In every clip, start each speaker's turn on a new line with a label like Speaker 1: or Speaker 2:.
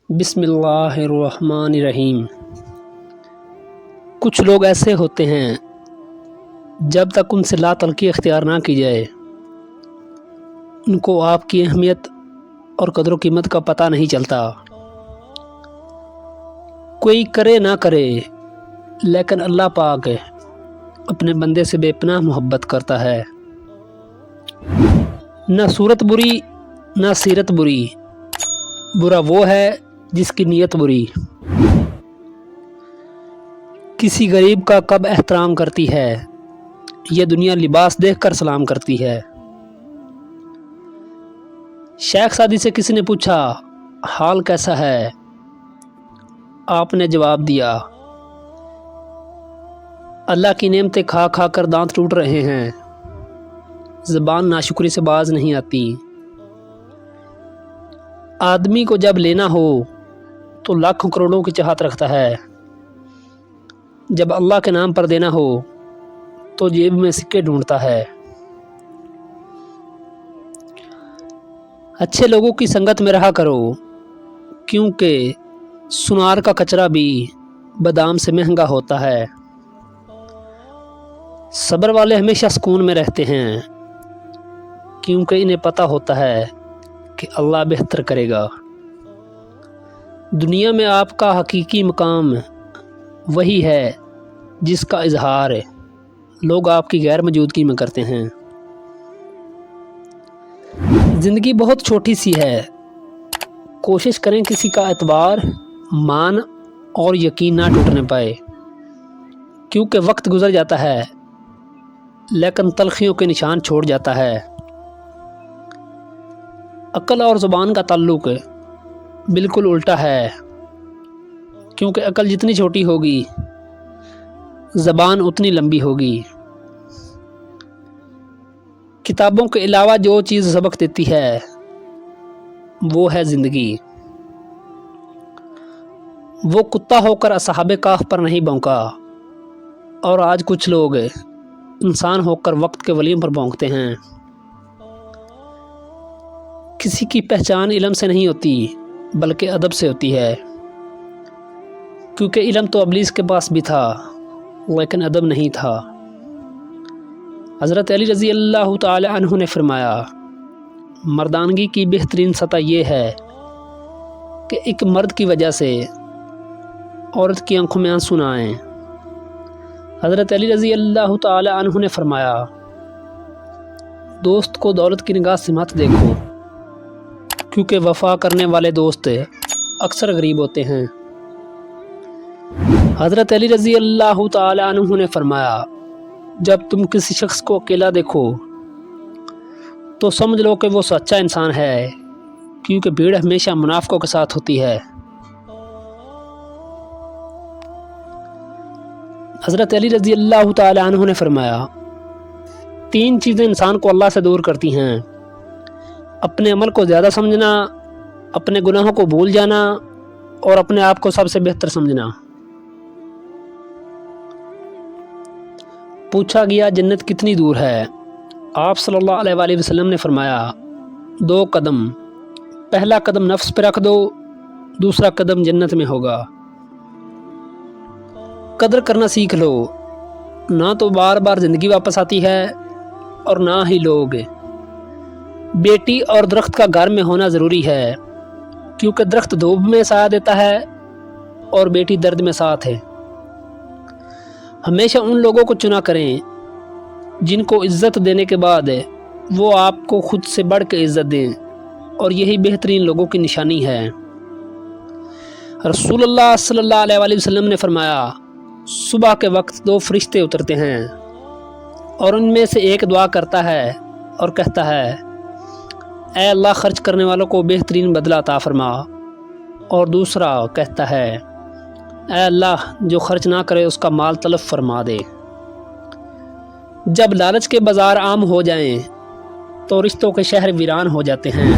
Speaker 1: بسم اللہ الرحمن الرحیم۔ کچھ لوگ ایسے ہوتے ہیں جب تک ان سے لا تلقی اختیار نہ کی جائے ان کو آپ کی اہمیت اور قدر و قیمت کا پتہ نہیں چلتا۔ کوئی کرے نہ کرے لیکن اللہ پاک اپنے بندے سے بے پناہ محبت کرتا ہے۔ نہ صورت بری نہ سیرت بری، برا وہ ہے جس کی نیت بری۔ کسی غریب کا کب احترام کرتی ہے، یہ دنیا لباس دیکھ کر سلام کرتی ہے۔ شیخ سعدی سے کسی نے پوچھا حال کیسا ہے؟ آپ نے جواب دیا اللہ کی نعمتیں کھا کھا کر دانت ٹوٹ رہے ہیں، زبان ناشکری سے باز نہیں آتی۔ آدمی کو جب لینا ہو تو لاکھوں کروڑوں کی چاہت رکھتا ہے، جب اللہ کے نام پر دینا ہو تو جیب میں سکے ڈھونڈتا ہے۔ اچھے لوگوں کی سنگت میں رہا کرو، کیونکہ سنار کا کچرا بھی بادام سے مہنگا ہوتا ہے۔ صبر والے ہمیشہ سکون میں رہتے ہیں، کیونکہ انہیں پتہ ہوتا ہے کہ اللہ بہتر کرے گا۔ دنیا میں آپ کا حقیقی مقام وہی ہے جس کا اظہار لوگ آپ کی غیر موجودگی میں کرتے ہیں۔ زندگی بہت چھوٹی سی ہے، کوشش کریں کسی کا اعتبار، مان اور یقین نہ ٹوٹنے پائے، کیونکہ وقت گزر جاتا ہے لیکن تلخیوں کے نشان چھوڑ جاتا ہے۔ عقل اور زبان کا تعلق بالکل الٹا ہے، کیونکہ عقل جتنی چھوٹی ہوگی زبان اتنی لمبی ہوگی۔ کتابوں کے علاوہ جو چیز سبق دیتی ہے وہ ہے زندگی۔ وہ کتا ہو کر اصحاب کہف پر نہیں بھونکا، اور آج کچھ لوگ انسان ہو کر وقت کے ولیوں پر بھونکتے ہیں۔ کسی کی پہچان علم سے نہیں ہوتی بلکہ ادب سے ہوتی ہے، کیونکہ علم تو ابلیس کے پاس بھی تھا لیکن ادب نہیں تھا۔ حضرت علی رضی اللہ تعالی عنہ نے فرمایا مردانگی کی بہترین سطح یہ ہے کہ ایک مرد کی وجہ سے عورت کی آنکھوں میں آنسو نہ آئیں۔ حضرت علی رضی اللہ تعالی عنہ نے فرمایا دوست کو دولت کی نگاہ سے مت دیکھو، کیونکہ وفا کرنے والے دوست اکثر غریب ہوتے ہیں۔ حضرت علی رضی اللہ تعالی عنہ نے فرمایا جب تم کسی شخص کو اکیلا دیکھو تو سمجھ لو کہ وہ سچا انسان ہے، کیونکہ بھیڑ ہمیشہ منافقوں کے ساتھ ہوتی ہے۔ حضرت علی رضی اللہ تعالی عنہ نے فرمایا تین چیزیں انسان کو اللہ سے دور کرتی ہیں: اپنے عمل کو زیادہ سمجھنا، اپنے گناہوں کو بھول جانا، اور اپنے آپ کو سب سے بہتر سمجھنا۔ پوچھا گیا جنت کتنی دور ہے؟ آپ صلی اللہ علیہ وآلہ وسلم نے فرمایا 2 قدم، پہلا قدم نفس پہ رکھ دو، دوسرا قدم جنت میں ہوگا۔ قدر کرنا سیکھ لو، نہ تو بار بار زندگی واپس آتی ہے اور نہ ہی لوگ۔ بیٹی اور درخت کا گھر میں ہونا ضروری ہے، کیونکہ درخت دھوپ میں سایہ دیتا ہے اور بیٹی درد میں ساتھ ہے۔ ہمیشہ ان لوگوں کو چنا کریں جن کو عزت دینے کے بعد وہ آپ کو خود سے بڑھ کے عزت دیں، اور یہی بہترین لوگوں کی نشانی ہے۔ رسول اللہ صلی اللہ علیہ وآلہ وسلم نے فرمایا صبح کے وقت 2 فرشتے اترتے ہیں اور ان میں سے ایک دعا کرتا ہے اور کہتا ہے اے اللہ خرچ کرنے والوں کو بہترین بدلہ عطا فرما، اور دوسرا کہتا ہے اے اللہ جو خرچ نہ کرے اس کا مال تلف فرما دے۔ جب لالچ کے بازار عام ہو جائیں تو رشتوں کے شہر ویران ہو جاتے ہیں،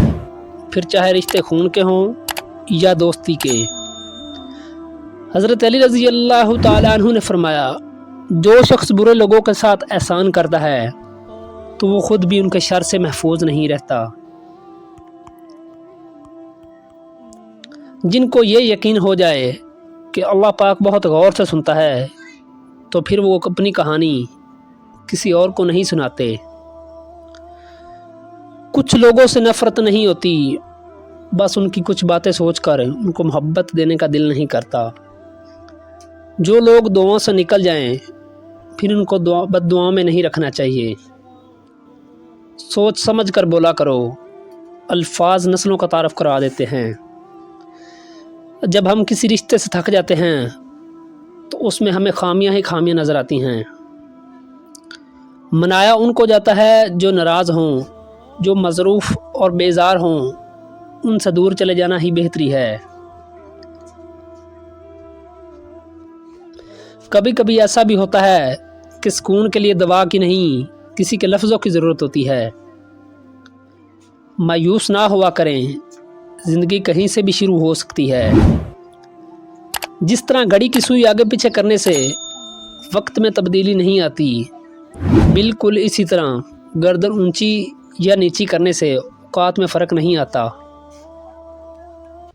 Speaker 1: پھر چاہے رشتے خون کے ہوں یا دوستی کے۔ حضرت علی رضی اللہ تعالی عنہ نے فرمایا جو شخص برے لوگوں کے ساتھ احسان کرتا ہے تو وہ خود بھی ان کے شر سے محفوظ نہیں رہتا۔ جن کو یہ یقین ہو جائے کہ اللہ پاک بہت غور سے سنتا ہے تو پھر وہ اپنی کہانی کسی اور کو نہیں سناتے۔ کچھ لوگوں سے نفرت نہیں ہوتی، بس ان کی کچھ باتیں سوچ کر ان کو محبت دینے کا دل نہیں کرتا۔ جو لوگ دعاؤں سے نکل جائیں پھر ان کو بد دعاؤں میں نہیں رکھنا چاہیے۔ سوچ سمجھ کر بولا کرو، الفاظ نسلوں کا تعارف کرا دیتے ہیں۔ جب ہم کسی رشتے سے تھک جاتے ہیں تو اس میں ہمیں خامیاں ہی خامیاں نظر آتی ہیں۔ منایا ان کو جاتا ہے جو ناراض ہوں، جو مصروف اور بیزار ہوں ان سے دور چلے جانا ہی بہتری ہے۔ کبھی کبھی ایسا بھی ہوتا ہے کہ سکون کے لیے دوا کی نہیں کسی کے لفظوں کی ضرورت ہوتی ہے۔ مایوس نہ ہوا کریں، زندگی کہیں سے بھی شروع ہو سکتی ہے۔ جس طرح گھڑی کی سوئی آگے پیچھے کرنے سے وقت میں تبدیلی نہیں آتی، بالکل اسی طرح گردن اونچی یا نیچی کرنے سے اوقات میں فرق نہیں آتا۔